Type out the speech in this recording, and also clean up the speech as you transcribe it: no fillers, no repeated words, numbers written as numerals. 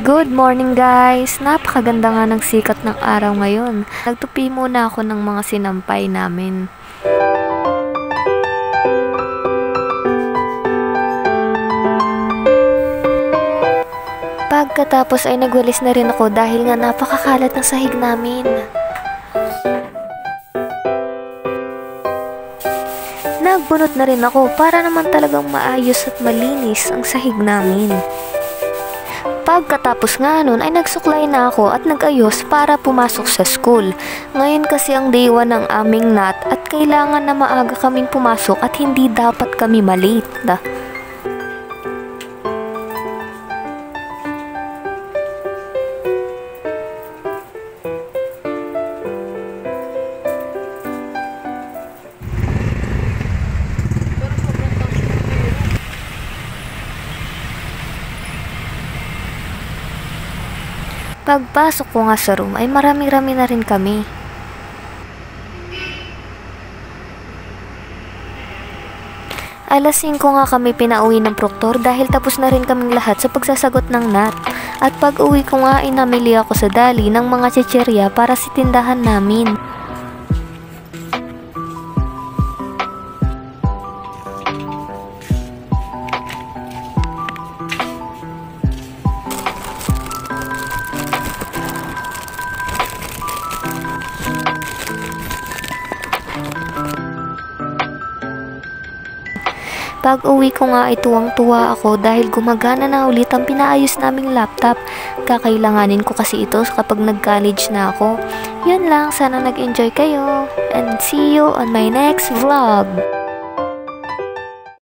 Good morning guys! Napakaganda nga ng sikat ng araw ngayon. Nagtupi muna ako ng mga sinampay namin. Pagkatapos ay nagwalis na rin ako dahil nga napakakalat ng sahig namin. Nagbunot na rin ako para naman talagang maayos at malinis ang sahig namin. Pagkatapos nga nun ay nagsuklay na ako at nag-ayos para pumasok sa school. Ngayon kasi ang day 1 ng aming nat at kailangan na maaga kaming pumasok at hindi dapat kami malate. Pagpasok ko nga sa room ay marami-rami na rin kami. Alas 5 nga kami pinauwi ng proktor dahil tapos na rin kaming lahat sa pagsasagot ng nat. At pag uwi ko nga ay namili ako sa dali ng mga chicherya para sa tindahan namin. Pag uwi ko nga ay tuwang-tuwa ako dahil gumagana na ulit ang pinaayos naming laptop. Kakailanganin ko kasi ito kapag nag-college na ako. Yun lang, sana nag-enjoy kayo and see you on my next vlog.